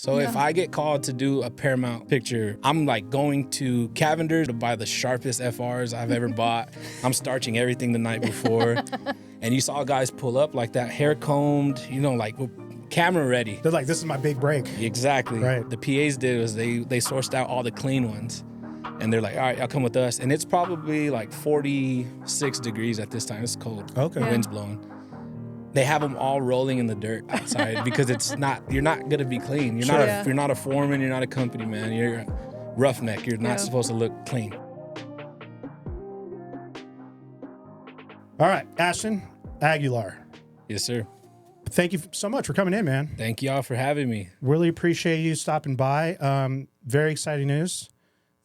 So if I get called to do a Paramount picture, I'm like going to Cavender's to buy the sharpest FRs I've ever bought. I'm starching everything the night before. And you saw guys pull up like that, hair combed, like camera ready. They're like, this is my big break. Exactly. Right. The PAs did was they sourced out all the clean ones. And they're like, all right, y'all come with us. And it's probably like 46 degrees at this time. It's cold. Okay. The wind's blowing. They have them all rolling in the dirt outside because you're not going to be clean. You're not a foreman. You're not a company man. You're a roughneck. You're not supposed to look clean. All right. Aschten Aguilar. Yes, sir. Thank you so much for coming in, man. Thank y'all for having me. Really appreciate you stopping by. Very exciting news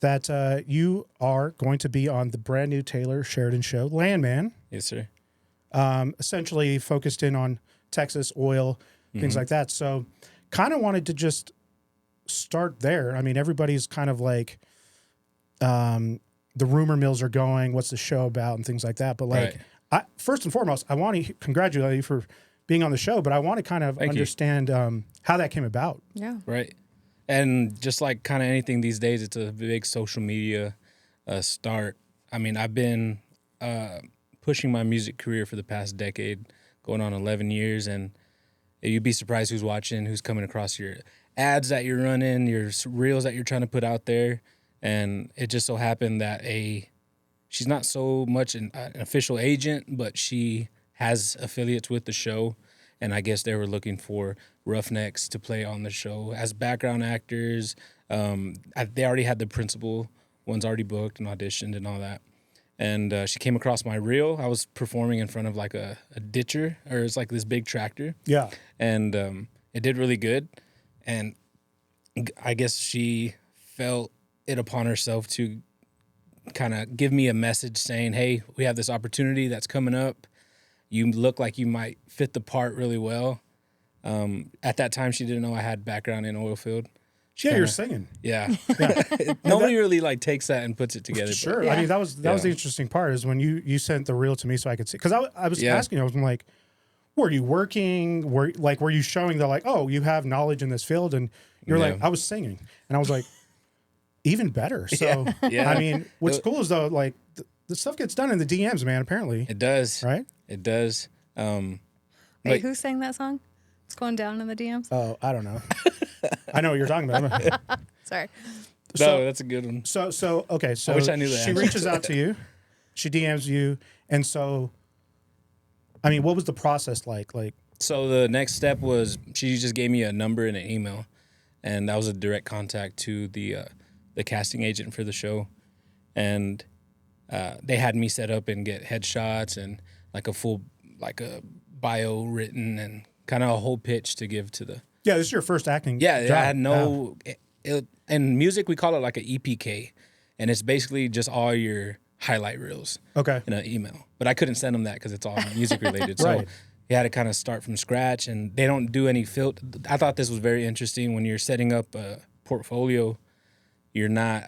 that you are going to be on the brand new Taylor Sheridan show, Landman. Yes, sir. Essentially focused in on Texas oil, things like that. So kind of wanted to just start there. I mean, everybody's kind of like, the rumor mills are going, what's the show about and things like that. But like, first and foremost, I want to congratulate you for being on the show, but I want to kind of understand how that came about. Yeah. Right. And just like kind of anything these days, it's a big social media start. I mean, I've been pushing my music career for the past decade, going on 11 years, and you'd be surprised who's watching, who's coming across your ads that you're running, your reels that you're trying to put out there. And it just so happened that she's not so much an official agent, but she has affiliates with the show. And I guess they were looking for roughnecks to play on the show as background actors. They already had the principal ones already booked and auditioned and all that. And she came across my reel. I was performing in front of like a ditcher, or it's like this big tractor. Yeah. And it did really good. And I guess she felt it upon herself to kind of give me a message saying, hey, we have this opportunity that's coming up. You look like you might fit the part really well. At that time, she didn't know I had background in Oilfield. You're singing. Yeah. Nobody really like takes that and puts it together. Sure. But, I mean, that was the interesting part is when you sent the reel to me so I could see. Because I was asking, I was like, were you working? Were you showing the like, oh, you have knowledge in this field? And you're like, I was singing. And I was like, even better. So, I mean, what's cool is though, like, the stuff gets done in the DMs, man, apparently. It does. Right? It does. Wait, who sang that song? It's going down in the DMs? Oh, I don't know. I know what you're talking about. Sorry. No, that's a good one. So okay. So I wish I knew that. She reaches out to you. She DMs you. And so, I mean, what was the process like? So the next step was she just gave me a number and an email. And that was a direct contact to the casting agent for the show. And they had me set up and get headshots and like a full, like a bio written and kind of a whole pitch to give to the... Yeah, this is your first acting job. I had no... in music, we call it like an EPK. And it's basically just all your highlight reels in an email. But I couldn't send them that because it's all music related. So you had to kind of start from scratch. And they don't do any filter. I thought this was very interesting. When you're setting up a portfolio, you're not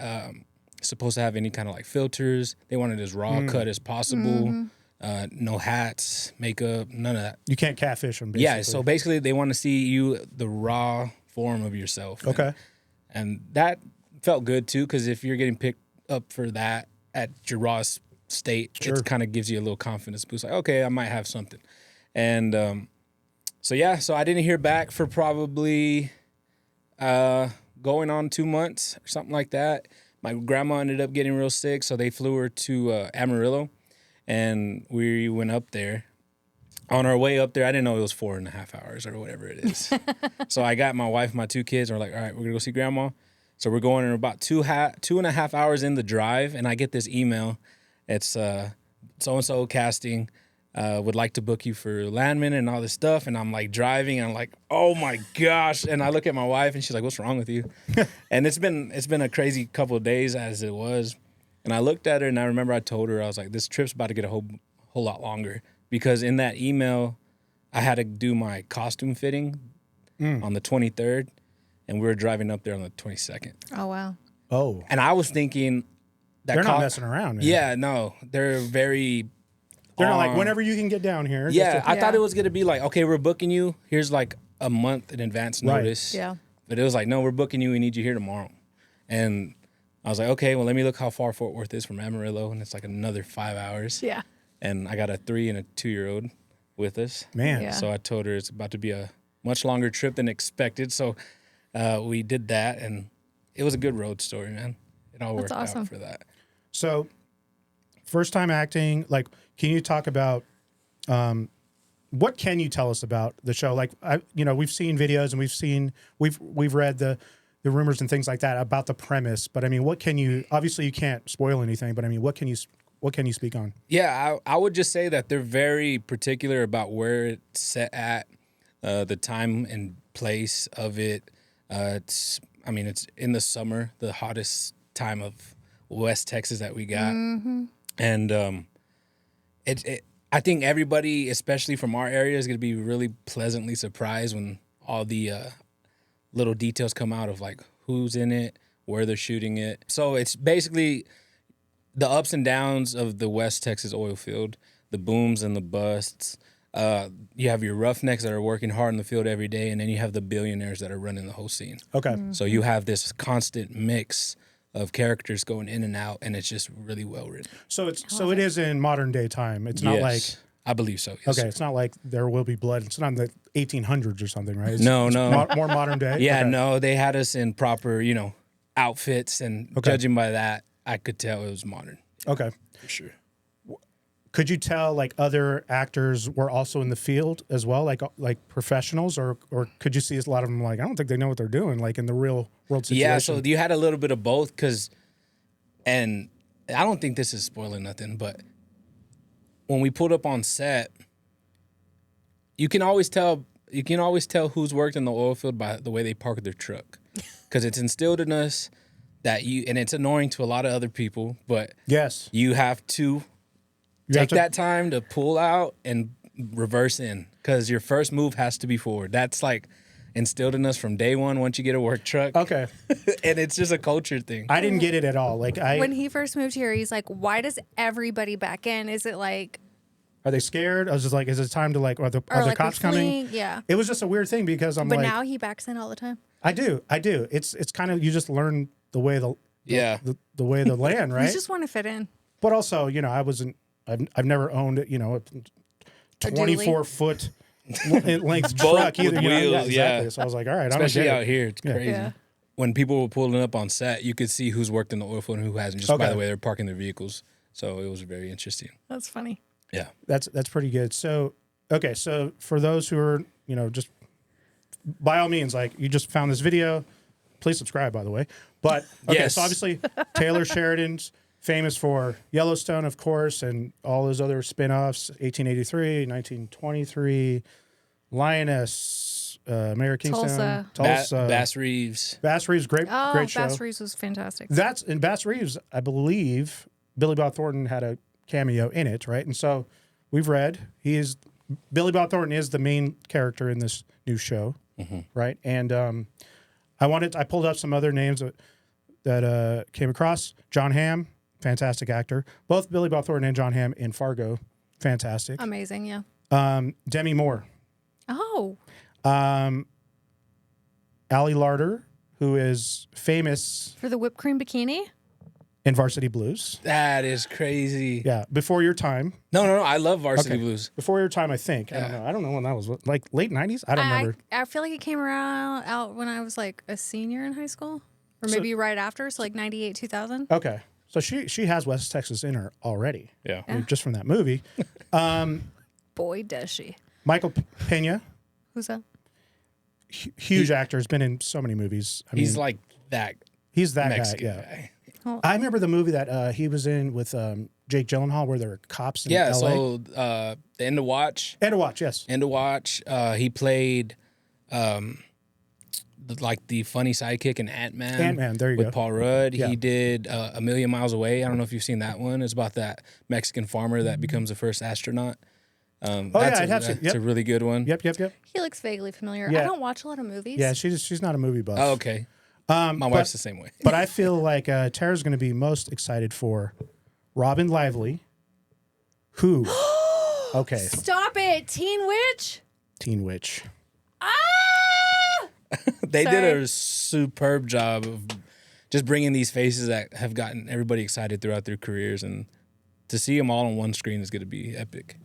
supposed to have any kind of like filters. They want it as raw cut as possible. No hats, makeup, none of that. You can't catfish them, basically. Yeah, so basically they want to see you, the raw form of yourself. Okay. And that felt good too, because if you're getting picked up for that at your rawest state, it kind of gives you a little confidence boost. Like, okay, I might have something. And so I didn't hear back for probably going on 2 months or something like that. My grandma ended up getting real sick, so they flew her to Amarillo. And we went up there. On our way up there, I didn't know it was 4.5 hours or whatever it is. So I got my wife, my 2 kids, and we're like, all right, we're going to go see grandma. So we're going in about 2.5 hours in the drive, and I get this email. It's so-and-so casting would like to book you for Landman and all this stuff. And I'm like driving, and I'm like, oh my gosh. And I look at my wife, and she's like, what's wrong with you? And it's been a crazy couple of days as it was. And I looked at her, and I remember I told her, I was like, this trip's about to get a whole lot longer. Because in that email, I had to do my costume fitting on the 23rd, and we were driving up there on the 22nd. Oh, wow. Oh. And I was thinking... They're not messing around, man. Yeah, no. They're very... They're not like, whenever you can get down here. Yeah, I thought it was going to be like, okay, we're booking you. Here's like a month in advance notice. Yeah. But it was like, no, we're booking you. We need you here tomorrow. And I was like, okay, well, let me look how far Fort Worth is from Amarillo. And it's like another 5 hours. Yeah. And I got a 3 and a 2-year-old with us. Man. Yeah. So I told her it's about to be a much longer trip than expected. So we did that. And it was a good road story, man. It all worked awesome. out for that. So, first time acting, like, can you talk about what can you tell us about the show? Like, we've seen videos and we've read the rumors and things like that about the premise. But I mean, what can you? Obviously, you can't spoil anything. But I mean, what can you speak on? Yeah, I would just say that they're very particular about where it's set at, the time and place of it. It's in the summer, the hottest time of West Texas that we got, and I think everybody, especially from our area, is going to be really pleasantly surprised when all the little details come out of like who's in it, where they're shooting it. So it's basically the ups and downs of the West Texas oil field, the booms and the busts. You have your roughnecks that are working hard in the field every day, and then you have the billionaires that are running the whole scene. Okay. So you have this constant mix of characters going in and out, and it's just really well written. So it is in modern day time. It's not like I believe so. Yes. okay. It's not like There Will Be Blood. It's not in the 1800s or something, right? It's, No. more modern day. Yeah, Okay. no, they had us in proper, outfits, and judging by that, I could tell it was modern. Okay. For sure. Could you tell like other actors were also in the field as well, like professionals, or could you see a lot of them like I don't think they know what they're doing, like in the real world situation? Yeah, so you had a little bit of both, and I don't think this is spoiling nothing, but when we pulled up on set, you can always tell who's worked in the oil field by the way they park their truck, because it's instilled in us that and it's annoying to a lot of other people, but yes, you have to take that time to pull out and reverse in, because your first move has to be forward. That's like instilled in us from day one once you get a work truck. Okay. And it's just a culture thing. I didn't get it at all. Like When he first moved here, he's like, why does everybody back in? Is it like... Are they scared? I was just like, is it time to like, are the like cops we're fleeing? coming? Yeah. It was just a weird thing because I'm But like... now he backs in all the time. I do. It's kind of, you just learn the way the way the land, right? You just want to fit in. But also, I've never owned it, a 24-foot length truck either. with wheels, exactly. So I was like, all right, especially I don't out get it. here, it's crazy. Yeah. When people were pulling up on set, you could see who's worked in the oil field and who hasn't, just by the way they're parking their vehicles. So it was very interesting. That's funny. Yeah. That's pretty good. So, okay. So for those who are, just by all means, like you just found this video, please subscribe, by the way. But okay, Yes. So obviously Taylor Sheridan's famous for Yellowstone, of course, and all those other spin-offs, 1883, 1923, Lioness, Mayor Kingstown, Tulsa. Bass Reeves. Bass Reeves, great show. Bass Reeves was fantastic. That's in Bass Reeves, I believe Billy Bob Thornton had a cameo in it, right? And so we've read Billy Bob Thornton is the main character in this new show, right? And I pulled up some other names that came across. John Hamm, fantastic actor. Both Billy Bob Thornton and John Hamm in Fargo, fantastic. Amazing, yeah. Demi Moore. Oh. Allie Larder, who is famous For the whipped cream bikini? in Varsity Blues. That is crazy. Yeah, before your time. No. I love Varsity Blues. Before your time, I think. I don't know when that was. Like late 90s? I don't remember. I feel like it came out when I was like a senior in high school. Or maybe right after, so like 98, 2000. Okay. So she has West Texas in her already. Yeah. Just from that movie. Boy, does she. Michael Pena, Who's that? huge actor, has been in so many movies. He's like that he's that Mexican guy. Yeah. guy. I remember the movie that he was in with Jake Gyllenhaal, where there were cops in LA. So the End of Watch. And to watch, yes. End of Watch. He played the funny sidekick in Ant-Man. Ant-Man, there you with go. Paul Rudd. Yeah. He did A Million Miles Away. I don't know if you've seen that one. It's about that Mexican farmer that becomes the first astronaut. It's a really good one. Yep. He looks vaguely familiar. Yeah. I don't watch a lot of movies. Yeah, she's not a movie buff. Oh, okay. My wife's the same way. But I feel like Tara's going to be most excited for Robin Lively, who, okay, Stop it, Teen Witch. Teen Witch. Ah! They Sorry. did a superb job of just bringing these faces that have gotten everybody excited throughout their careers, and to see them all on one screen is going to be epic.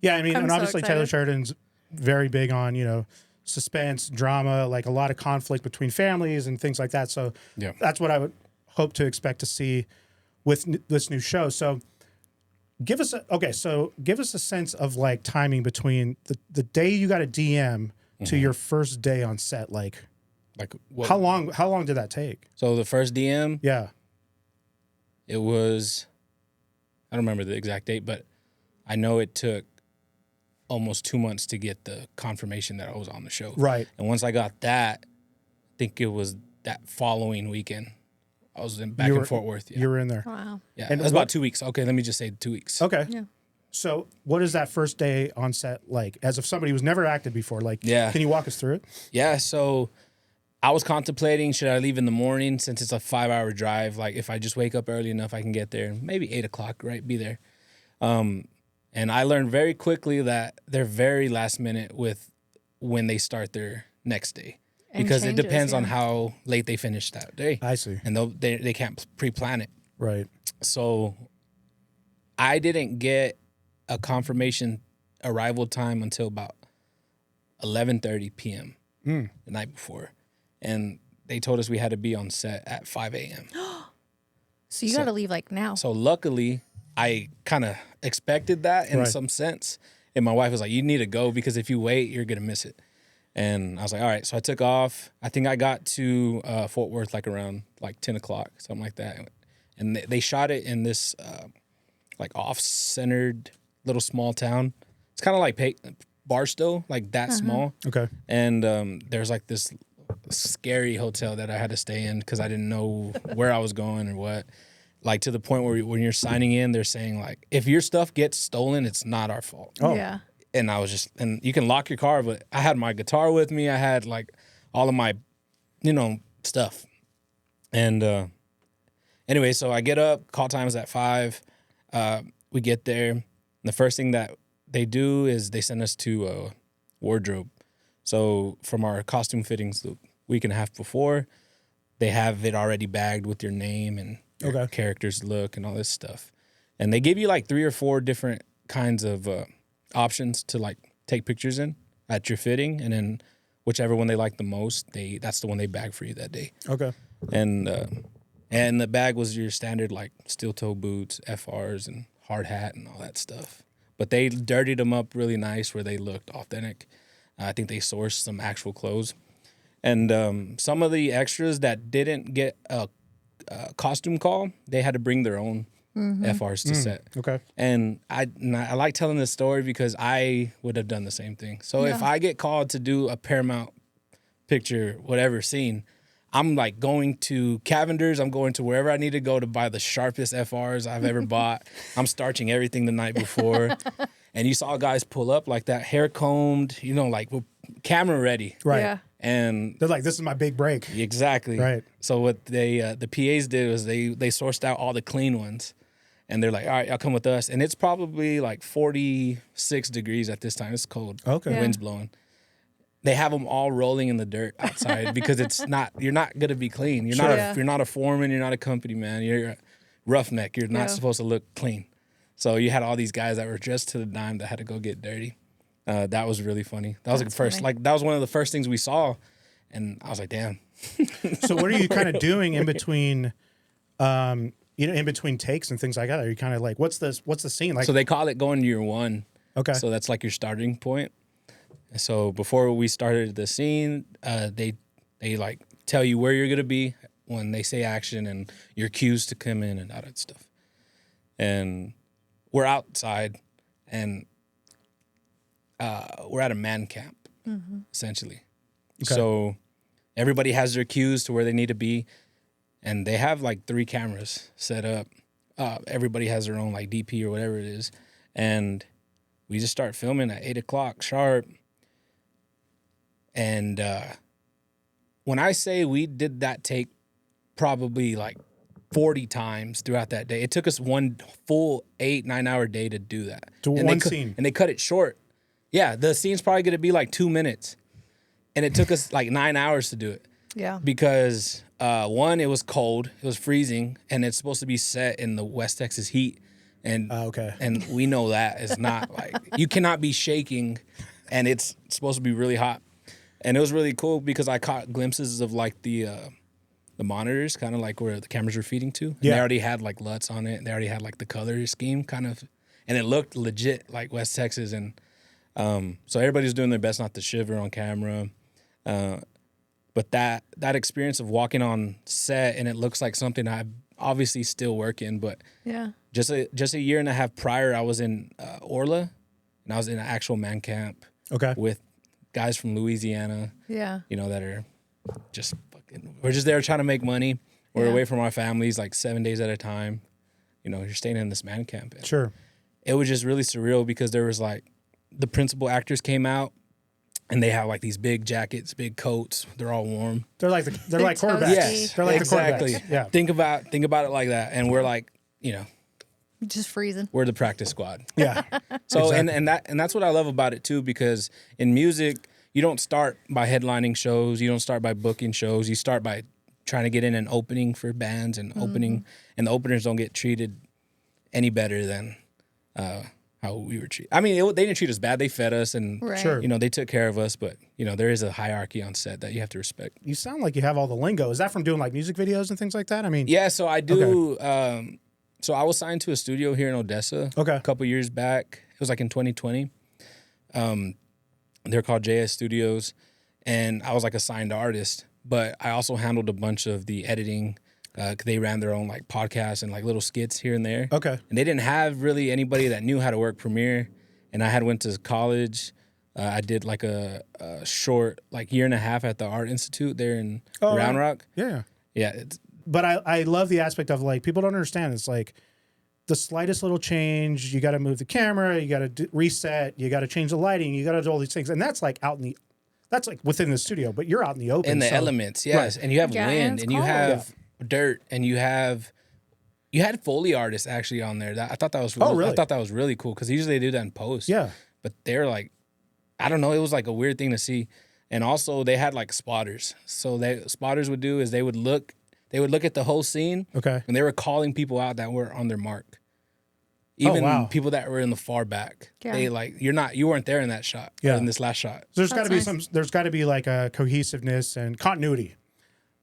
Yeah, I mean, I'm and so obviously excited. Taylor Sheridan's very big on, suspense, drama, like a lot of conflict between families and things like that. So Yeah. that's what I would hope to expect to see with this new show. So give us a sense of like timing between the day you got a DM to your first day on set. Like what? how long did that take? So the first DM, Yeah. it was, I don't remember the exact date, but I know it took almost 2 months to get the confirmation that I was on the show. Right. And once I got that, I think it was that following weekend. I was back in Fort Worth. Yeah. You were in there. Wow. Yeah. And it was what- about 2 weeks. Okay, let me just say 2 weeks. Okay. Yeah. So what is that first day on set like? As if somebody who's never acted before, like, Yeah. can you walk us through it? Yeah, so I was contemplating, should I leave in the morning since it's a 5-hour drive? Like, if I just wake up early enough, I can get there. Maybe 8 o'clock, right? Be there. And I learned very quickly that they're very last minute with when they start their next day. And Because it changes, depends on yeah. how late they finish that day. I see. And they can't pre-plan it. Right. So I didn't get a confirmation arrival time until about 11:30 p.m. The night before. And they told us we had to be on set at 5 a.m. So you got to leave like now. So luckily, I kind of expected that in Right. some sense. And my wife was like, you need to go because if you wait, you're going to miss it. And I was like, all right. So I took off. I think I got to Fort Worth like around like 10 o'clock, something like that. And they shot it in this like off-centered little small town. It's kind of like Barstow, like that small. Okay. And there's like this scary hotel that I had to stay in because I didn't know where I was going or what. Like to the point where when you're signing in, they're saying like, if your stuff gets stolen, it's not our fault. Oh. Yeah. And I was just, and you can lock your car, but I had my guitar with me. I had like all of my, stuff. And anyway, so I get up, call time's at 5. We get there. And the first thing that they do is they send us to a wardrobe. So from our costume fittings the week and a half before, they have it already bagged with your name and your character's look and all this stuff. And they give you like 3 or 4 different kinds of options to like take pictures in at your fitting, and then whichever one they like the most, that's the one they bag for you that day. Okay. And the bag was your standard like steel toe boots, FRs, and hard hat and all that stuff. But they dirtied them up really nice where they looked authentic. I think they sourced some actual clothes. And some of the extras that didn't get a costume call, they had to bring their own FRs to set. Okay. And I like telling this story because I would have done the same thing. So if I get called to do a Paramount picture, whatever scene, I'm like going to Cavender's. I'm going to wherever I need to go to buy the sharpest FRs I've ever bought. I'm starching everything the night before. And you saw guys pull up like that, hair combed, like camera ready. Right. Yeah. And They're like, this is my big break. exactly. Right. So what the PAs did was they sourced out all the clean ones. And they're like, all right, y'all come with us. And it's probably like 46 degrees at this time. It's cold. Okay. Yeah. Wind's blowing. They have them all rolling in the dirt outside because you're not going to be clean. You're Sure. not a foreman. You're not a company man. You're a roughneck. You're not supposed to look clean. So you had all these guys that were dressed to the dime that had to go get dirty. That was really funny. That was like first, funny. that was one of the first things we saw. And I was like, damn. So what are you kind of doing in between, in between takes and things like that? Are you kind of like, what's the scene like? So they call it going to year 1. Okay. So that's like your starting point. So before we started the scene, they like tell you where you're gonna be when they say action and your cues to come in and all that stuff. And we're outside, and we're at a man camp, essentially. Okay. So everybody has their cues to where they need to be, and they have like 3 cameras set up. Everybody has their own like DP or whatever it is, and we just start filming at 8 o'clock sharp. And when I say we did that take probably like 40 times throughout that day, it took us one full 8-9 hour day to do that. To And one they scene. And they cut it short. Yeah, the scene's probably going to be like 2 minutes. and it took us like 9 hours to do it. Yeah. Because one, it was cold, it was freezing, and it's supposed to be set in the West Texas heat, and and we know that it's not like you cannot be shaking, and it's supposed to be really hot, and it was really cool because I caught glimpses of like the monitors, kind of like where the cameras were feeding to, and they already had like LUTs on it, and they already had like the color scheme kind of, and it looked legit like West Texas, and so everybody's doing their best not to shiver on camera. But that experience of walking on set and it looks like something I obviously still work in, but just a year and a half prior, I was in Orla, and I was in an actual man camp with guys from Louisiana, that are just fucking, we're just there trying to make money. We're away from our families like 7 days at a time. You're staying in this man camp. Sure. It was just really surreal because there was like the principal actors came out. And they have like these big jackets, big coats. They're all warm. They're like quarterbacks. Yes, they're like exactly. The quarterbacks. Yeah. Think about it like that. And we're like, just freezing. we're the practice squad. Yeah. So exactly. and that's what I love about it too, because in music, you don't start by headlining shows. You don't start by booking shows. You start by trying to get in an opening for bands and opening, and the openers don't get treated any better than how we were treated. I mean, they didn't treat us bad. They fed us, and Sure. they took care of us. But there is a hierarchy on set that you have to respect. You sound like you have all the lingo. Is that from doing like music videos and things like that? I mean, Yeah, so I do. So I was signed to a studio here in Odessa. Okay. A couple years back. It was like in 2020. They're called JS Studios, and I was like a signed artist. But I also handled a bunch of the editing. They ran their own like podcasts and like little skits here and there. Okay. And they didn't have really anybody that knew how to work Premiere. And I had went to college. I did like a short like year and a half at the Art Institute there in Round Rock. Yeah. Yeah. But I love the aspect of like people don't understand. It's like the slightest little change. You got to move the camera. You got to reset. You got to change the lighting. You got to do all these things. And that's like that's like within the studio. But you're out in the open. In the elements, yes. Right. And you have wind, and you have dirt, and you had Foley artists actually on there. I thought that was really, I thought that was really cool because usually they do that in post. Yeah, but they're like, I don't know, it was like a weird thing to see. And also they had like spotters. So spotters would do is they would look at the whole scene. Okay, and they were calling people out that were on their mark. Even people that were in the far back. Yeah. They like you weren't there in that shot. Yeah, in this last shot. So there's got to be like a cohesiveness and continuity.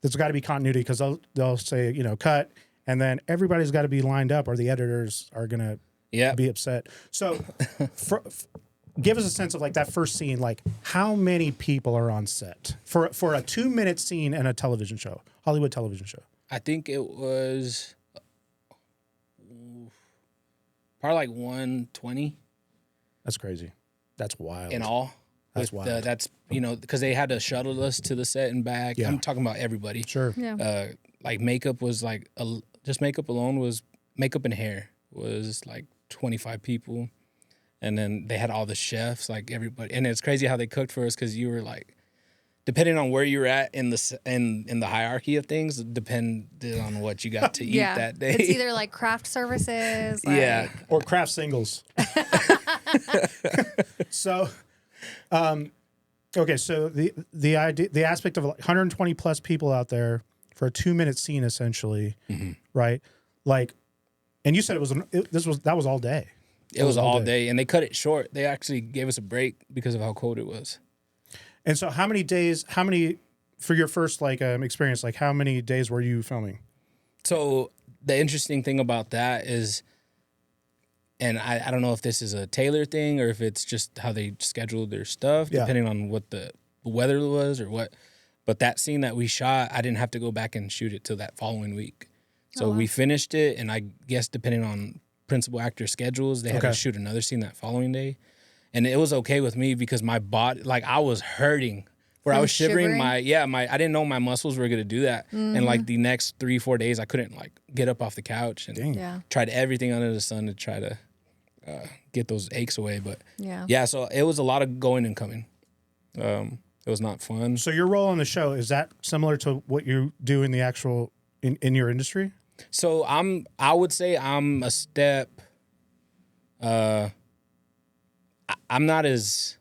There's got to be continuity because they'll say, cut, and then everybody's got to be lined up or the editors are going to be upset. So give us a sense of like that first scene, like how many people are on set for a 2-minute scene in a television show, Hollywood television show? I think it was probably like 120. That's crazy. That's wild. In all. That's wild. That's because they had to shuttle us to the set and back. Yeah. I'm talking about everybody. Sure. Yeah. Like makeup was like just makeup alone was makeup and hair was like 25 people, and then they had all the chefs, like everybody. And it's crazy how they cooked for us because you were like, depending on where you're at in the hierarchy of things, depended on what you got to eat that day. It's either like craft services, or craft singles. So. Okay, so the idea, the aspect of like 120 plus people out there for a 2-minute scene, essentially, right? Like, and you said that was all day. It was all day, and they cut it short. They actually gave us a break because of how cold it was. And so, how many for your first experience? Like, how many days were you filming? So the interesting thing about that is. And I don't know if this is a Taylor thing or if it's just how they scheduled their stuff, depending on what the weather was or what. But that scene that we shot, I didn't have to go back and shoot it till that following week. So we finished it, and I guess depending on principal actor schedules, they had to shoot another scene that following day. And it was okay with me because my body, like I was hurting. Where I was shivering, I didn't know my muscles were gonna do that. And like the next 3-4 days, I couldn't like get up off the couch and tried everything under the sun to try to get those aches away. But so it was a lot of going and coming. It was not fun. So your role on the show, is that similar to what you do in the actual in your industry? So I would say I'm a step I'm not as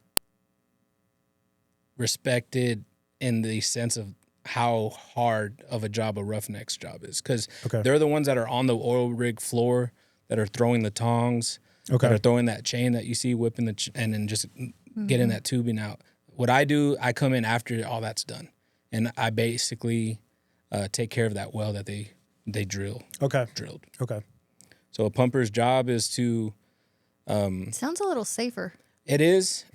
respected in the sense of how hard of a job a roughneck's job is, because they're the ones that are on the oil rig floor that are throwing the tongs, that are throwing that chain that you see whipping and then just getting that tubing out. What I do, I come in after all that's done, and I basically take care of that well that they drilled. Okay. So a pumper's job is to. Sounds a little safer. It is.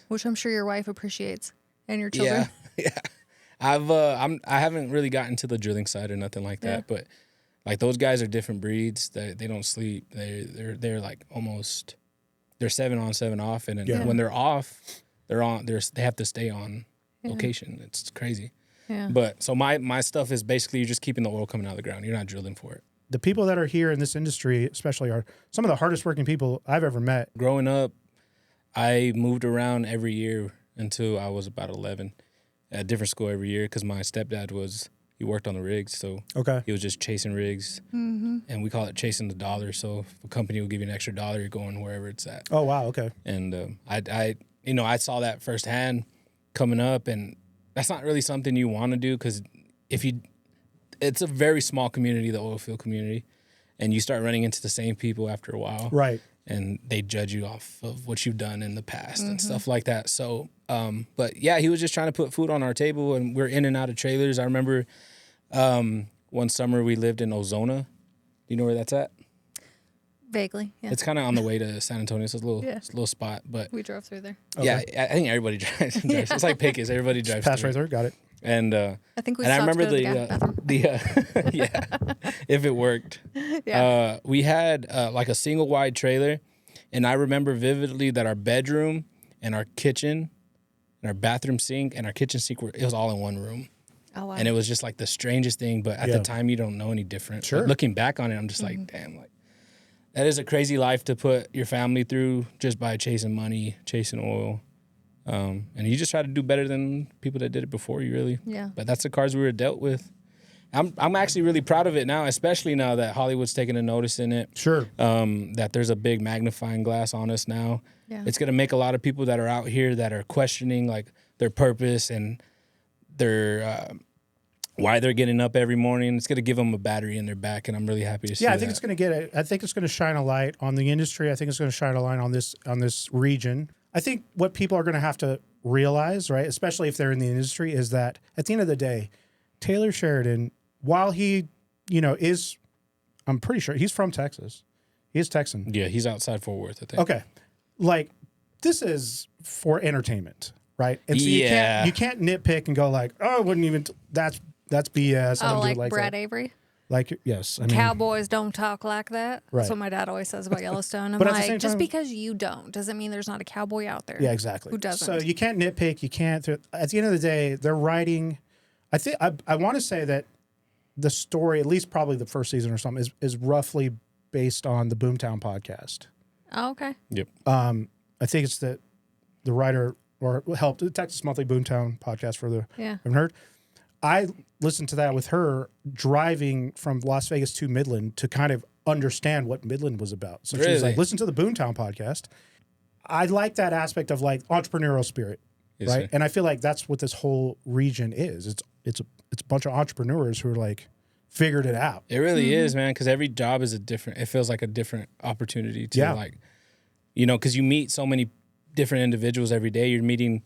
Which I'm sure your wife appreciates, and your children. Yeah. I haven't really gotten to the drilling side or nothing like that, but like those guys are different breeds. They don't sleep. They're like almost, they're 7 on 7 off, and when they're off, they have to stay on location. It's crazy. Yeah. But so my stuff is basically you're just keeping the oil coming out of the ground. You're not drilling for it. The people that are here in this industry, especially, are some of the hardest working people I've ever met. Growing up, I moved around every year until I was about 11. At a different school every year, because my stepdad he worked on the rigs, so he was just chasing rigs, and we call it chasing the dollar. So if a company will give you an extra $1, you're going wherever it's at. Oh wow, okay. And I saw that firsthand coming up, and that's not really something you want to do, because it's a very small community, the oilfield community, and you start running into the same people after a while, right? And they judge you off of what you've done in the past and stuff like that. So, but yeah, he was just trying to put food on our table, and we're in and out of trailers. I remember one summer we lived in Ozona. Do you know where that's at? Vaguely, yeah. It's kind of on the way to San Antonio. So it's a little spot, but we drove through there. Yeah, I think everybody drives. It's like Pecos. Everybody drives. Pass right through. Got it. And I think we. And I remember the if it worked. Yeah. We had like a single wide trailer, and I remember vividly that our bedroom and our kitchen, and our bathroom sink and our kitchen sink it was all in one room. Oh wow! And it was just like the strangest thing, but at the time you don't know any different. Sure. But looking back on it, I'm just like, damn, like that is a crazy life to put your family through just by chasing money, chasing oil. And you just try to do better than people that did it before you, really. Yeah. But that's the cards we were dealt with. I'm actually really proud of it now, especially now that Hollywood's taking a notice in it. Sure. That there's a big magnifying glass on us now. Yeah. It's going to make a lot of people that are out here that are questioning like their purpose and their why they're getting up every morning. It's going to give them a battery in their back, and I'm really happy to see that. Yeah, I think it's going to I think it's going to shine a light on the industry. I think it's going to shine a light on this region. I think what people are going to have to realize, right, especially if they're in the industry, is that at the end of the day, Taylor Sheridan, while he, I'm pretty sure he's from Texas. He is Texan. Yeah, he's outside Fort Worth, I think. Okay. Like, this is for entertainment, right? And so you can't nitpick and go like, oh, I wouldn't even, that's BS. Oh, like Brad Avery? Like, yes. Cowboys don't talk like that. Right. That's what my dad always says about Yellowstone. I'm like, just because you don't doesn't mean there's not a cowboy out there. Yeah, exactly. Who doesn't? So you can't nitpick. You can't. At the end of the day, they're writing. I want to say that the story, at least probably the first season or something, is roughly based on the Boomtown podcast. Oh, okay. Yep. I think it's the writer or helped the Texas Monthly Boomtown podcast for the haven't heard. I listened to that with her driving from Las Vegas to Midland to kind of understand what Midland was about. So she was like, listen to the Boomtown podcast. I like that aspect of like entrepreneurial spirit, right? Sir. And I feel like that's what this whole region is. It's a bunch of entrepreneurs who are like figured it out. It really is, man, because every job is it feels like a different opportunity to like, because you meet so many different individuals every day. You're meeting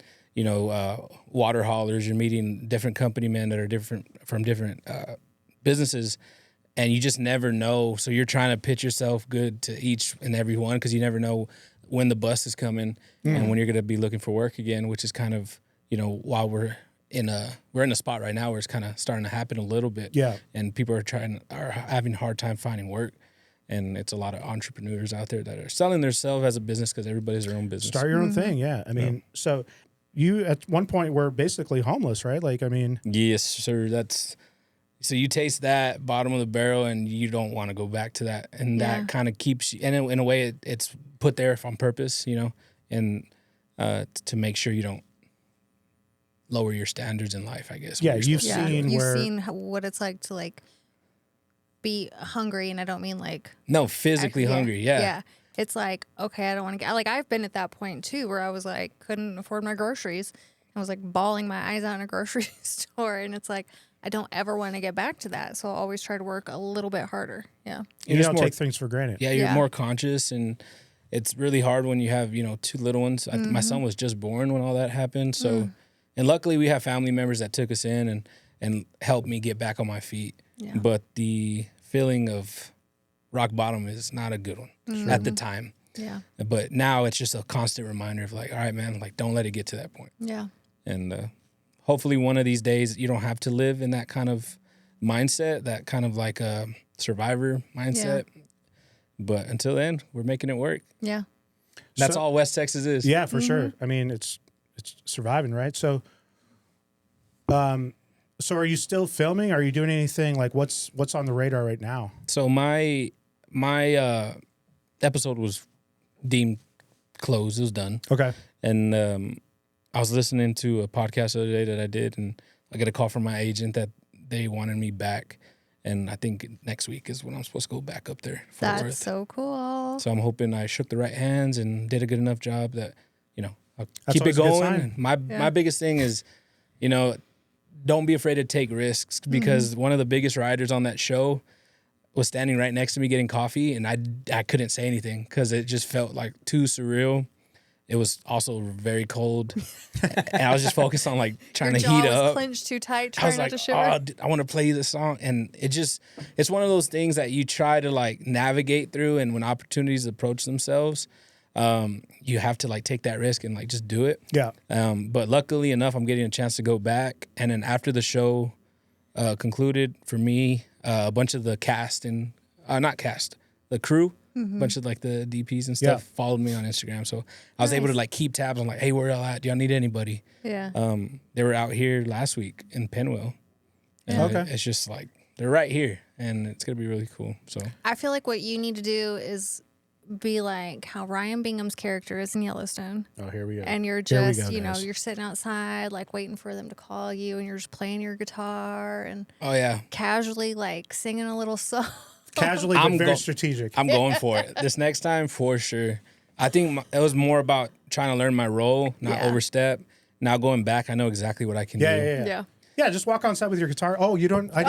water haulers, you're meeting different company men that are different from different businesses, and you just never know. So you're trying to pitch yourself good to each and every one, because you never know when the bus is coming and when you're going to be looking for work again, which is kind of, while we're in a spot right now where it's kind of starting to happen a little bit. Yeah. And people are having a hard time finding work. And it's a lot of entrepreneurs out there that are selling themselves as a business because everybody's their own business. Start your own thing, yeah. I mean, so you at one point were basically homeless, right? Like, I mean. Yes, sir. So you taste that bottom of the barrel and you don't want to go back to that. And that kind of keeps you, and in a way it's put there on purpose, and to make sure you don't lower your standards in life, I guess. Yeah, you've seen what it's like to like be hungry, and I don't mean like no physically hungry. Yeah, it's like, okay, I don't want to get like I've been at that point too where I was like couldn't afford my groceries, I was like bawling my eyes out in a grocery store, and it's like I don't ever want to get back to that. So I'll always try to work a little bit harder. Yeah. You don't take things for granted. Yeah, you're Yeah. more conscious, and it's really hard when you have, 2 little ones. My son was just born when all that happened. So, and luckily we have family members that took us in and helped me get back on my feet. Yeah. But the feeling of rock bottom is not a good one at the time. Yeah. But now it's just a constant reminder of like, all right, man, like don't let it get to that point. Yeah. And hopefully one of these days you don't have to live in that kind of mindset, that kind of like a survivor mindset. Yeah. But until then, we're making it work. Yeah. That's all West Texas is. Yeah, for sure. I mean, it's surviving, right? So, so are you still filming? Are you doing anything like what's on the radar right now? So my episode was deemed closed. It was done. Okay. And I was listening to a podcast the other day that I did, and I got a call from my agent that they wanted me back. And I think next week is when I'm supposed to go back up there. That's so cool. So I'm hoping I shook the right hands and did a good enough job that, I'll That's keep it always a good going. sign. My biggest thing is, don't be afraid to take risks, because one of the biggest riders on that show was standing right next to me getting coffee, and I couldn't say anything because it just felt like too surreal. It was also very cold, and I was just focused on like trying Your to jaw heat was up. clenched too tight, I trying was not like, to shiver. I want to play this song, and it's one of those things that you try to like navigate through, and when opportunities approach themselves, you have to like take that risk and like just do it. Yeah. But luckily enough, I'm getting a chance to go back, and then after the show concluded for me, a bunch of the cast and the crew. A bunch of like the DPs and stuff followed me on Instagram. So I was able to like keep tabs on like, hey, where y'all at? Do y'all need anybody? Yeah. They were out here last week in Penwell. And it's just like, they're right here, and it's going to be really cool. So I feel like what you need to do is be like how Ryan Bingham's character is in Yellowstone. Oh, here we go. And you're just, you're sitting outside, like waiting for them to call you, and you're just playing your guitar and casually like singing a little song. Casually, but very strategic. I'm going for it. This next time, for sure. I think it was more about trying to learn my role, not overstep. Now going back, I know exactly what I can do. Yeah, just walk on set with your guitar. Oh, you don't. I'm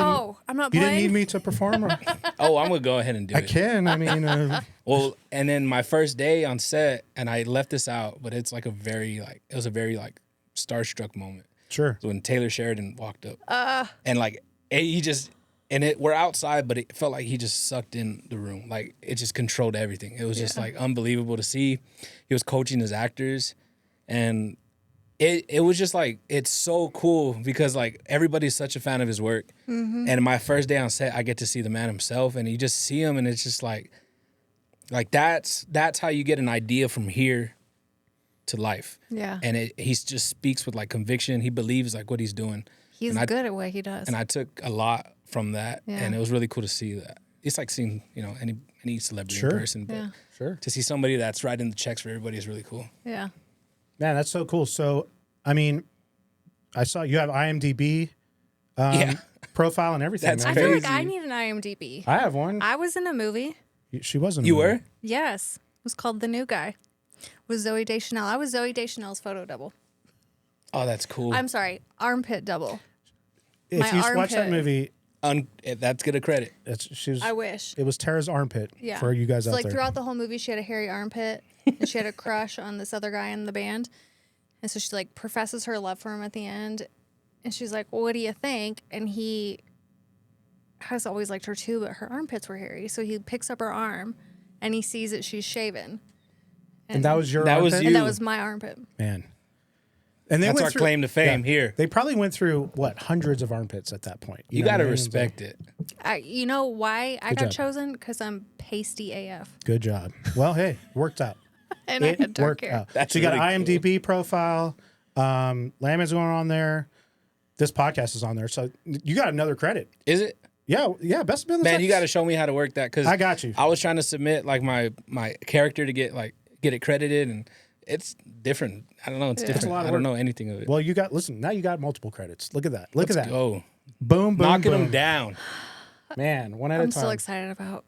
not. You playing. didn't need me to perform. I'm gonna go ahead and do it. I can. I mean. Well, and then my first day on set, and I left this out, but it's like it was a very starstruck moment. Sure. So when Taylor Sheridan walked up, and like he just. And we're outside, but it felt like he just sucked in the room. Like, it just controlled everything. It was just, like, unbelievable to see. He was coaching his actors. And it was just, like, it's so cool because, like, everybody's such a fan of his work. And my first day on set, I get to see the man himself. And you just see him, and it's just, like that's how you get an idea from here to life. Yeah. And he just speaks with, like, conviction. He believes, like, what he's doing. He's good at what he does. And I took a lot from that, and it was really cool to see that. It's like seeing, any celebrity in person, but to see somebody that's writing the checks for everybody is really cool. Yeah. Man, that's so cool. So, I mean, I saw you have IMDb profile and everything. That's I crazy. feel like I need an IMDb. I have one. I was in a movie. She was in a You movie. were? Yes. It was called The New Guy. With Zoe Deschanel. I was Zoe Deschanel's photo double. Oh, that's cool. I'm sorry, armpit double. If you watch that movie, that's good a credit. I wish. It was Terra's armpit for you guys out like there. Throughout the whole movie, she had a hairy armpit, and she had a crush on this other guy in the band, and so she like professes her love for him at the end, and she's like, well, "What do you think?" And he has always liked her too, but her armpits were hairy, so he picks up her arm, and he sees that she's shaven. And that was your That was armpit? you. And that was my armpit. Man. And they That's went our through, claim to fame here. They probably went through, hundreds of armpits at that point. You know got to what I mean? respect it. You know why I Good got job. chosen? Because I'm pasty AF. Good job. Well, hey, worked out. And I had dark worked hair. out. That's So you got really an IMDb profile. Landman's going on there. This podcast is on there. So you got another credit. Is it? Yeah, Best of Midland Man, Texas. you got to show me how to work that, because I got you. I was trying to submit like my character to get it credited, and it's different. I don't know. It's different. a lot of I don't work. know anything of it. Well, now you got multiple credits. Look at that. Look at that. Oh, Boom, boom, knocking boom. them down. Man, one at a I'm time. still excited about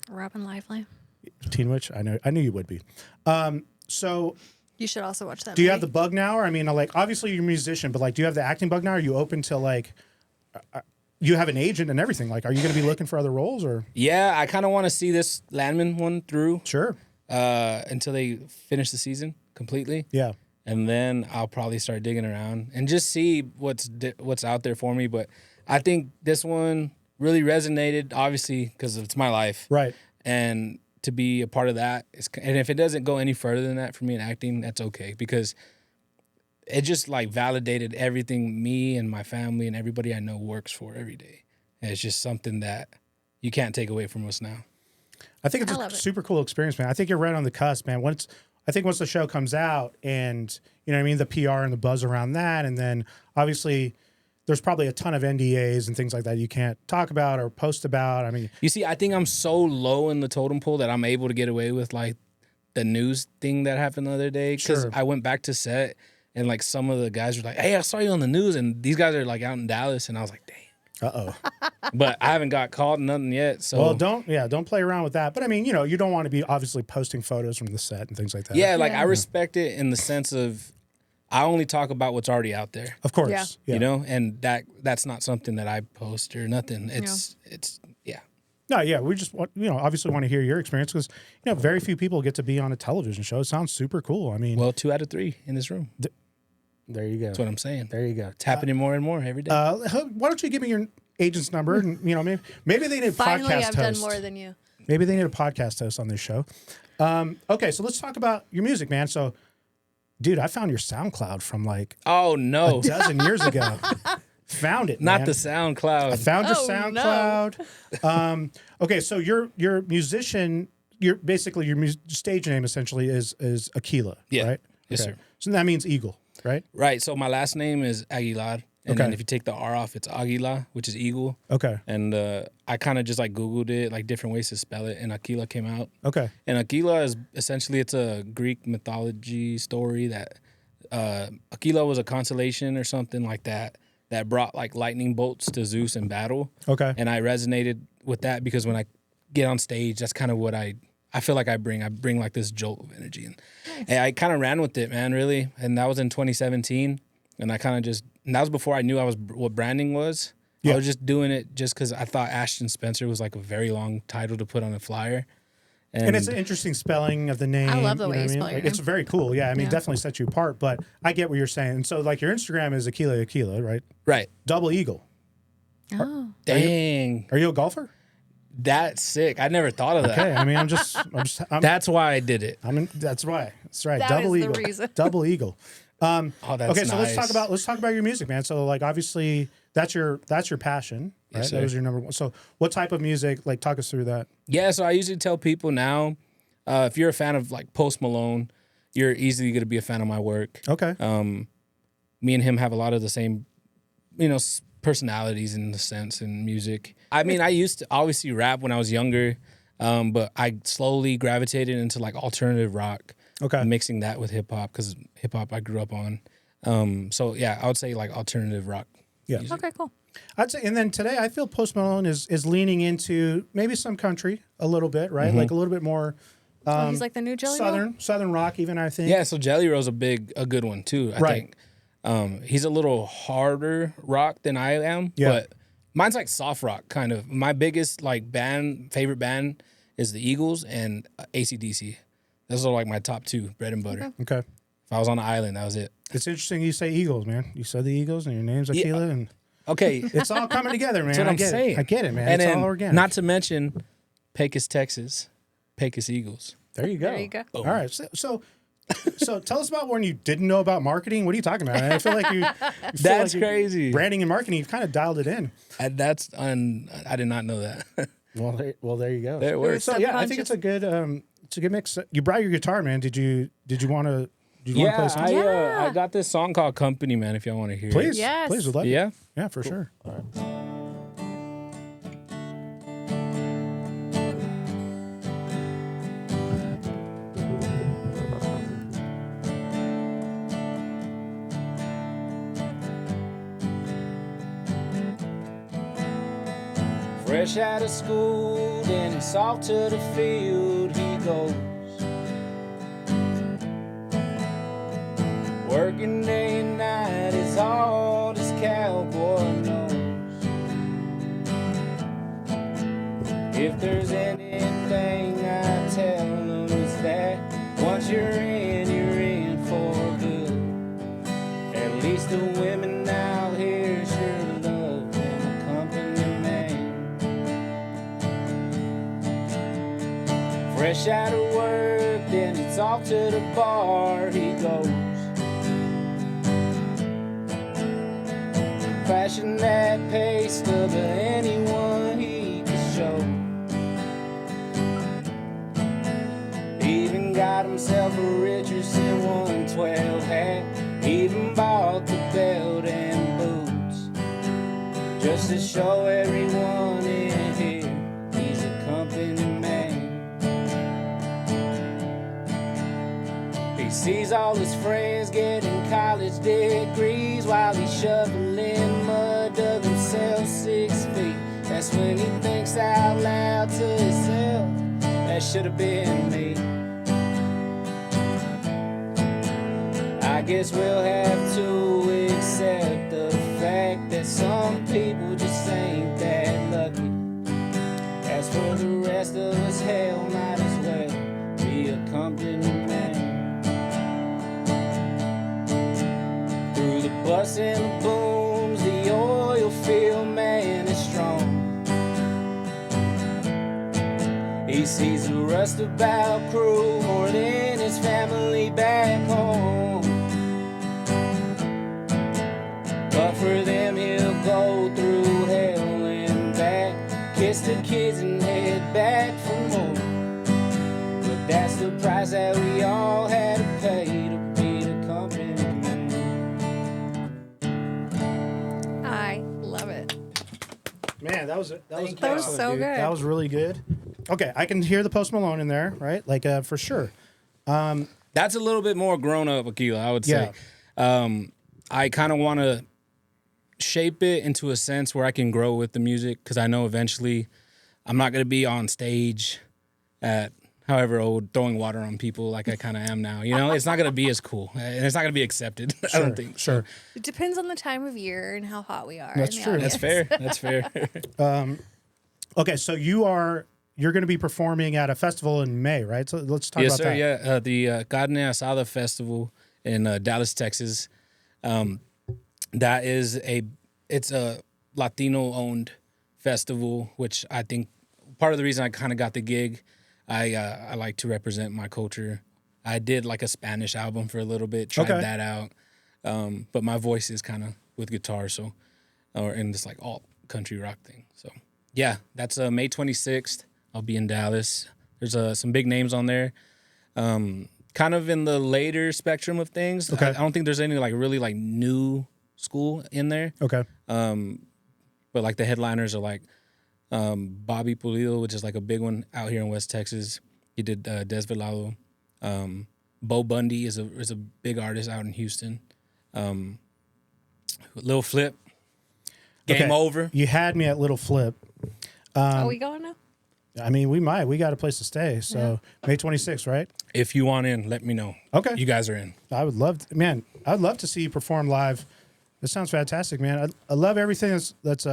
Robin Lively. Teen Witch, I knew you would be. So You should also watch that. Do you have the bug now? Or I mean, like, obviously you're a musician, but like, do you have the acting bug now? Are you open to like, you have an agent and everything? Like, are you going to be looking for other roles or? Yeah, I kind of want to see this Landman one through. Sure. Until they finish the season completely. Yeah. And then I'll probably start digging around and just see what's out there for me. But I think this one really resonated, obviously, because it's my life. Right. And to be a part of that, and if it doesn't go any further than that for me in acting, that's okay. Because it just like validated everything me and my family and everybody I know works for every day. And it's just something that you can't take away from us now. I think it's a super cool experience, man. I think you're right on the cusp, man. Once the show comes out and, you know what I mean, the PR and the buzz around that, and then obviously there's probably a ton of NDAs and things like that you can't talk about or post about. I mean, you see, I think I'm so low in the totem pole that I'm able to get away with like the news thing that happened the other day. Because I went back to set and like some of the guys were like, "Hey, I saw you on the news," and these guys are like out in Dallas, and I was like, "Dang." But I haven't got caught in nothing yet. So well, don't play around with that. But I mean, you know, you don't want to be obviously posting photos from the set and things like that. Yeah, like I respect it in the sense of I only talk about what's already out there. Of course. Yeah. You know, and that's not something that I post or nothing. It's No, yeah, we just want, you know, obviously want to hear your experience because, you know, very few people get to be on a television show. It sounds super cool. I mean, well, 2 out of 3 in this room. There you go. That's what I'm saying. There you go. It's happening more and more every day. Why don't you give me your agent's number? And, you know, maybe they need a Finally, podcast I've host. done more than you. Maybe they need a podcast host on this show. Okay, so let's talk about your music, man. So, dude, I found your SoundCloud from like oh no, a dozen years ago. Found it, not man. the SoundCloud. I found your Oh, SoundCloud. Okay, so you're a musician. You're basically your stage name essentially is Aguilar, Yeah. right? Yes, Okay. sir. So that means eagle, right? Right. So my last name is Aguilar, and Okay. then if you take the R off, it's Aguila, which is eagle. Okay. And I kind of just like Googled it, like different ways to spell it, and Aquila came out. Okay. And Aquila is essentially it's a Greek mythology story that Aquila was a constellation or something like that brought like lightning bolts to Zeus in battle. Okay. And I resonated with that because when I get on stage, that's kind of what I feel like I bring like this jolt of energy, and I kind of ran with it, man, really. And that was in 2017, and I kind of and that was before I knew what branding was. Yeah. I was just doing it just because I thought Ashton Spencer was like a very long title to put on a flyer. And it's an interesting spelling of the name. I love the way you know what spell I mean? your Like, it's name. very cool. Yeah, I mean, Yeah. definitely sets you apart. But I get what you're saying. And so, like, your Instagram is Aquila, right? right. Double eagle. Oh. Dang, Are you a golfer? that's sick. I never thought of that. Okay. I mean, I'm That's why I did it. that's right. That's right. That Double is the eagle. reason. Double eagle. Oh, that's Okay, so nice. let's talk about your music, man. So like obviously that's your passion, right? Yes, That sir. was your number one. So what type of music? Like talk us through that. Yeah, so I usually tell people now, if you're a fan of like Post Malone, you're easily going to be a fan of my work. Okay. Me and him have a lot of the same, personalities in the sense in music. I mean, I used to obviously rap when I was younger, but I slowly gravitated into like alternative rock. Okay. Mixing that with hip hop because hip hop I grew up on. So yeah, I would say like alternative rock. Yeah. music. Okay, cool. I'd say, and then today I feel Post Malone is leaning into maybe some country a little bit, right? Like a little bit more He's like the new Jelly Roll? southern rock, even I think. Yeah, so Jelly Roll's a good one too. I Right. think he's a little harder rock than I am, Yeah. but mine's like soft rock kind of. My biggest like favorite band is the Eagles and AC/DC. Those are like my top 2, bread and butter. Okay. If I was on an island, that was it. It's interesting you say Eagles, man. You said the Eagles and your name's Aquila, and Okay, it's all coming together, man. that's what I'm saying. I get it, man. And it's then, all organic. not to mention Pecos, Texas, Pecos Eagles. there you go. There you go. All right. So tell us about when you didn't know about marketing. What are you talking about? I feel like you That's crazy. Branding and marketing, you've kind of dialed it in. I did not know that. Well, there you go. There it works. So yeah, I think it's a good mix. You brought your guitar, man. Did you want to play Yeah, something? I got this song called Company, man, if y'all want to hear Please, it. Yes. please, would love it. Yeah? Yeah, for sure. All right. Fresh out of school, then it's off to the field he goes. Working day and night is all this cowboy knows. If there's anything I tell them, it's that once you're in for good. At least the women out here sure love them a company man. Fresh out of work, then it's off to the bar he goes. Flashing that pay stub to anyone he can show. Even got himself a Richardson 112 hat. Even bought the belt and boots, just to show everyone in here he's a company man. He sees all his friends getting college degrees while he's shoveling mud, dug himself 6 feet. That's when he thinks out loud to himself, that should have been me. I guess we'll have to accept the fact that some people just ain't that lucky. As for the rest of us, hell, might as well be a company man. Through the bus and the booms, the Oilfield man is strong. He sees the rustabout crew more than his family back home. But for them he'll go through hell and back, kiss the kids and head back for more. But that's the price that we all had to pay to be the company man. I love it. Man, that was so dude. good. That was really good. Okay, I can hear the Post Malone in there, right? Like for sure. That's a little bit more grown up Aguilar, I would say. I kind of want to shape it into a sense where I can grow with the music, because I know eventually I'm not going to be on stage at however old throwing water on people like I kind of am now. You know, it's not going to be as cool, and it's not going to be accepted. I don't think. Sure. It depends on the time of year and how hot we are. That's in the true. audience. That's fair. That's fair. Okay, so you're going to be performing at a festival in May, right? So let's talk Yes, about sir. that. Yeah, the Carne Asada Festival in Dallas, Texas. That is it's a Latino-owned festival, which I think part of the reason I kind of got the gig. I like to represent my culture. I did like a Spanish album for a little bit, tried that out, but my voice is kind of with guitar, so and this like alt country rock thing. So yeah, that's May 26th. I'll be in Dallas. There's some big names on there. Kind of in the later spectrum of things. Okay. I don't think there's any like really like new school in there. Okay. But like the headliners are like Bobby Pulido, which is like a big one out here in West Texas. He did Desvelado. Bo Bundy is a big artist out in Houston. Lil Flip. Game Over. You had me at Little Flip. Are we going now? I mean, we might. We got a place to stay. So May 26th, right? If you want in, let me know. Okay. You guys are in. I would love to, man. I'd love to see you perform live. This sounds fantastic, man. I love everything that's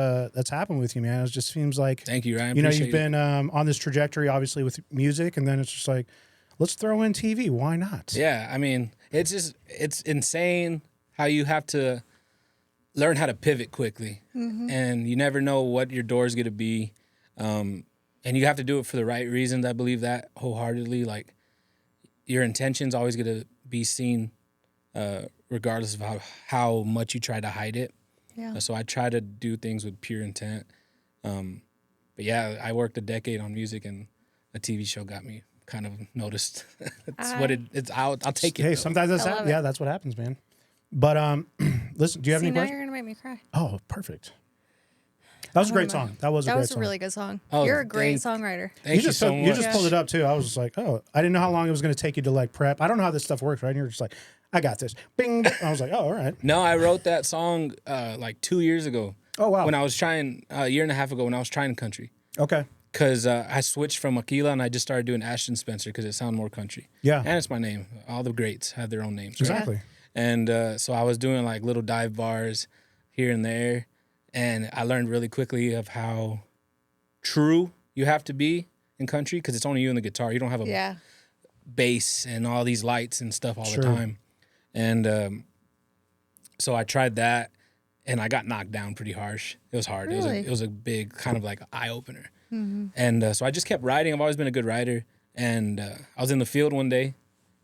happened with you, man. It just seems like Thank you, Ryan. you've been on this trajectory, obviously with music, and then it's just like, let's throw in TV. Why not? Yeah, I mean, it's insane how you have to learn how to pivot quickly, and you never know what your door is going to be, and you have to do it for the right reasons. I believe that wholeheartedly. Like, your intention's always going to be seen, regardless of how much you try to hide it. Yeah. So I try to do things with pure intent. But yeah, I worked a decade on music, and a TV show got me kind of noticed. It's. I'll take it. Hey, though. sometimes that's that's what happens, man. But listen, do you have any now questions? you're gonna make me cry. Oh, perfect. That was a great song. That was a great song. really good song. Oh, You're a great songwriter. Thank you so much. You just pulled it up too. I was just like, oh, I didn't know how long it was going to take you to like prep. I don't know how this stuff works, right? And you're just like, I got this. Bing. I was like, oh, all right. No, I wrote that song like 2 years ago. Oh, wow. When I was trying, a year and a half ago, when I was trying country. Okay. Because I switched from Aguilar and I just started doing Aschten Spencer because it sounded more country. Yeah. And it's my name. All the greats have their own names. Right? Exactly. And so I was doing like little dive bars here and there. And I learned really quickly of how true you have to be in country because it's only you and the guitar. You don't have a bass and all these lights and stuff all the time. And so I tried that, and I got knocked down pretty harsh. It was hard. Really? It was a big kind of like eye opener. And so I just kept writing. I've always been a good writer. And I was in the field one day,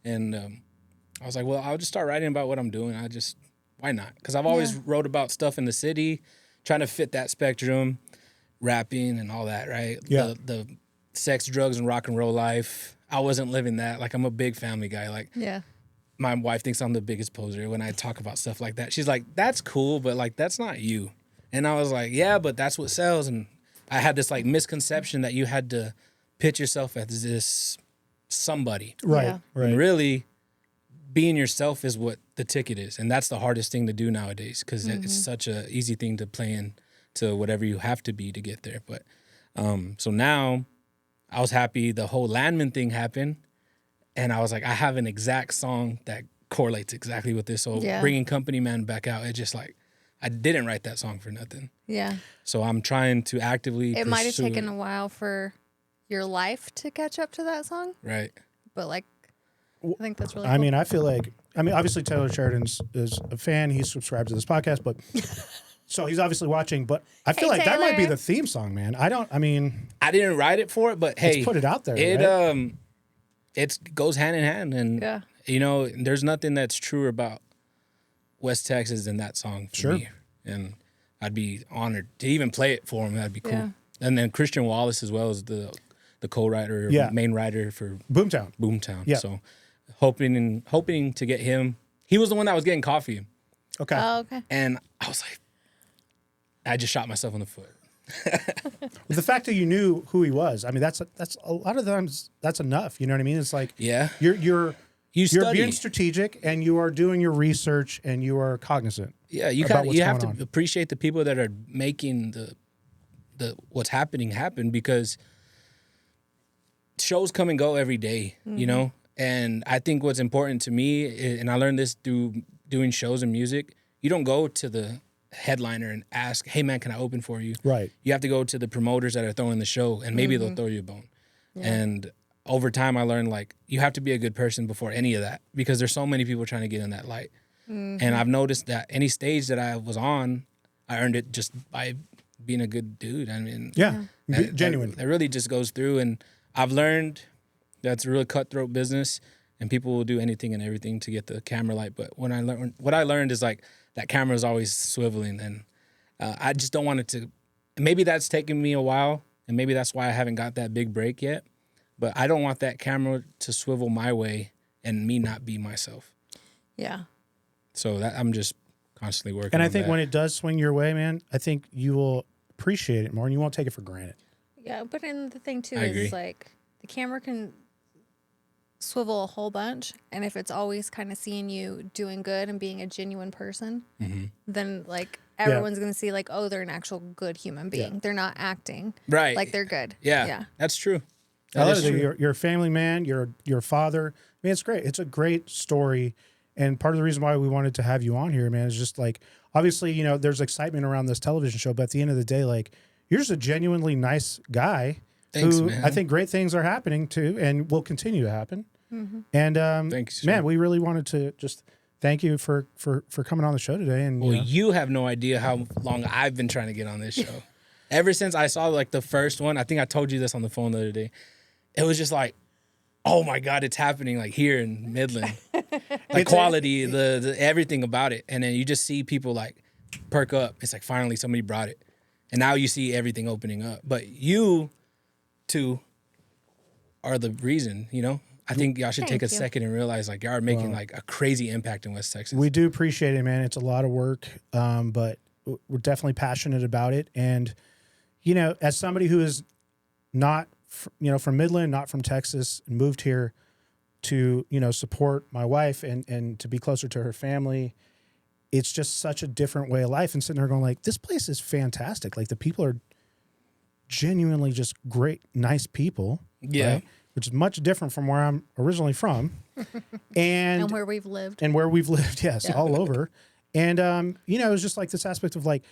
and I was like, well, I'll just start writing about what I'm doing. Why not? Because I've always wrote about stuff in the city, trying to fit that spectrum, rapping and all that, right? Yeah. The sex, drugs, and rock and roll life. I wasn't living that. Like, I'm a big family guy. Like, my wife thinks I'm the biggest poser when I talk about stuff like that. She's like, that's cool, but like, that's not you. And I was like, yeah, but that's what sells. And I had this like misconception that you had to pitch yourself as this somebody. Right. Yeah. Right. And really, being yourself is what the ticket is. And that's the hardest thing to do nowadays because it's such a easy thing to play into whatever you have to be to get there. But so now I was happy the whole Landman thing happened. And I was like, I have an exact song that correlates exactly with this. So bringing Company Man back out, it just like, I didn't write that song for nothing. Yeah. So I'm trying to actively It might have pursue taken a while for your life to catch up to that song, Right. but like, I think that's really I cool. mean, I feel like, obviously Taylor Sheridan is a fan. He's subscribed to this podcast, but so he's obviously watching, but I feel Hey, like that might be Taylor. the theme song, man. I didn't write it for it, but hey, let's put it out there. It right? it goes hand in hand, and you know, there's nothing that's truer about West Texas than that song for me. And I'd be honored to even play it for him. That'd be cool. Yeah. And then Christian Wallace as well as the co-writer, main writer for Boomtown. Yeah. So hoping to get him. He was the one that was getting coffee, Okay. Oh, okay. and I was like, I just shot myself in the foot. The fact that you knew who he was, I mean, that's a lot of times that's enough. You know what I mean? It's like you're study. being strategic and you are doing your research and you are cognizant. Yeah, you about what's have to going on. appreciate the people that are making the what's happening happen because shows come and go every day, you know? And I think what's important to me, and I learned this through doing shows and music, you don't go to the headliner and ask, hey man, can I open for you? Right. You have to go to the promoters that are throwing the show and maybe they'll throw you a bone. Yeah. And over time I learned like you have to be a good person before any of that because there's so many people trying to get in that light. And I've noticed that any stage that I was on, I earned it just by being a good dude. I mean, genuine. That really just goes through. And I've learned that's a real cutthroat business and people will do anything and everything to get the camera light. But what I learned is like that camera is always swiveling. And I just don't want it to, maybe that's taken me a while and maybe that's why I haven't got that big break yet. But I don't want that camera to swivel my way and me not be myself. Yeah. So that I'm just constantly working. And I on think that. when it does swing your way, man, I think you will appreciate it more and you won't take it for granted. Yeah, but then the thing too I agree. is like the camera can swivel a whole bunch, and if it's always kind of seeing you doing good and being a genuine person, then like everyone's gonna see like, oh, they're an actual good human being. They're not acting right, like they're good. Yeah, that's true. I love it. You're a family man. You're a father. I mean, it's great. It's a great story. And part of the reason why we wanted to have you on here, man, is just like, obviously, you know, there's excitement around this television show, but at the end of the day, like, you're just a genuinely nice guy. Thanks, who man. I think great things are happening too and will continue to happen. And Thanks, man, we really wanted to just thank you for coming on the show today. And Well, you have no idea how long I've been trying to get on this show. Ever since I saw like the first one, I think I told you this on the phone the other day. It was just like, oh my God, it's happening like here in Midland. Like quality, the everything about it. And then you just see people like perk up. It's like finally somebody brought it. And now you see everything opening up. But you two are the reason, you know? I think y'all should take a second and realize like y'all are making like a crazy impact in West Texas. we do appreciate it, man. It's a lot of work, but we're definitely passionate about it. And, you know, as somebody who is not, from Midland, not from Texas, and moved here to, support my wife and to be closer to her family, it's just such a different way of life. And sitting there going like, this place is fantastic. Like the people are genuinely just great, nice people. Yeah. Right? which is much different from where I'm originally from, And where we've lived. Yes, all over. And you know, it was just like this aspect of like,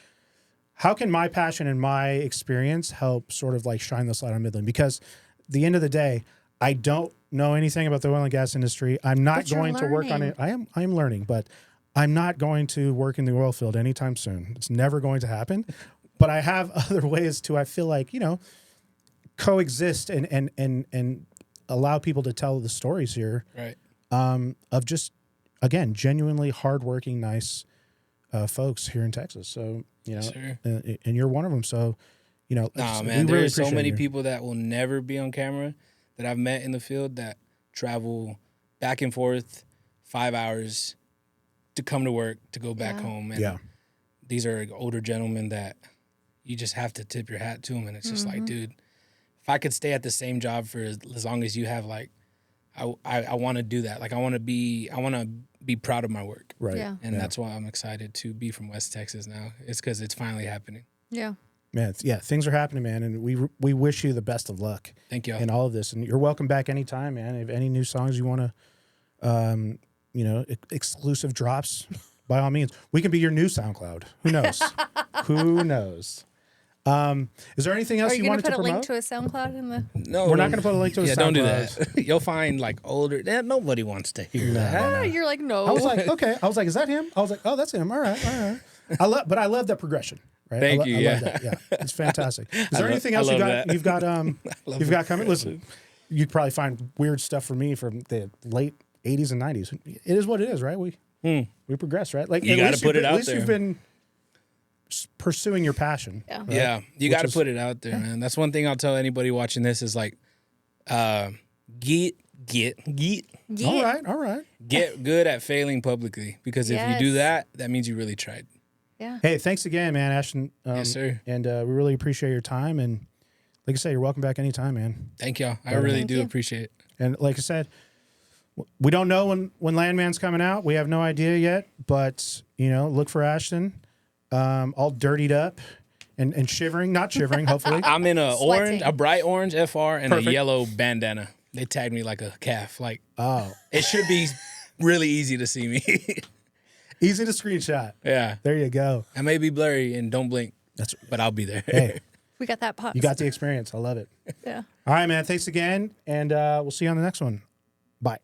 how can my passion and my experience help sort of like shine this light on Midland? Because at the end of the day, I don't know anything about the oil and gas industry. I'm not going to work on it. I am learning, but I'm not going to work in the oil field anytime soon. It's never going to happen. But I have other ways to, I feel like, you know, coexist and allow people to tell the stories here. Right. Of just, again, genuinely hardworking, nice folks here in Texas. So, you know, Sure. and you're one of them. So, you know, Nah, we man, really there's so appreciate many you. people that will never be on camera that I've met in the field that travel back and forth 5 hours to come to work, to go back home. And these are older gentlemen that you just have to tip your hat to them. And it's just like, dude, if I could stay at the same job for as long as you have, like, I want to do that. Like, I want to be proud of my work. Right. Yeah. And that's why I'm excited to be from West Texas now. It's because it's finally happening. Yeah. Man, things are happening, man, and we wish you the best of luck. Thank you. In all of this, and you're welcome back anytime, man. If any new songs you want to, you know, exclusive drops, by all means, we can be your new SoundCloud. Who knows? Who knows? Is there anything else Are you wanted to going to put a link promote? to a SoundCloud in the? No, We're not going to put a link to a SoundCloud. don't do that. You'll find like older. Nobody wants to hear that. You're like, no. I was like, okay. I was like, is that him? I was like, oh, that's him. All right. I love that progression. Right? Thank you. I love that. Yeah, it's fantastic. Is there anything else you've got coming? Listen, you'd probably find weird stuff from me from the late '80s and '90s. It is what it is, right? We progress, right? Like You gotta put it out At least there. you've been pursuing your passion. Yeah. right? Yeah, you got to is- put it out there, man. That's one thing I'll tell anybody watching this is like, get All right. get good at failing publicly, because if you do Yes. that means you really tried. Yeah. Hey, thanks again, man, Aschten. Yes, sir. And we really appreciate your time. And like I said, you're welcome back anytime, man. Thank y'all. I really Thank do you. appreciate it. And like I said, we don't know when Landman's coming out. We have no idea yet. But, you know, look for Aschten, all dirtied up and shivering. Not shivering, hopefully. I'm in a Sweating. bright orange FR and Perfect. a yellow bandana. They tagged me like a calf. Like, Oh, it should be really easy to see me. easy to screenshot. Yeah. There you go. I may be blurry and don't blink, but I'll be there. Hey, We got that pop. you got the experience. I love it. Yeah. All right, man. Thanks again. And we'll see you on the next one. Bye.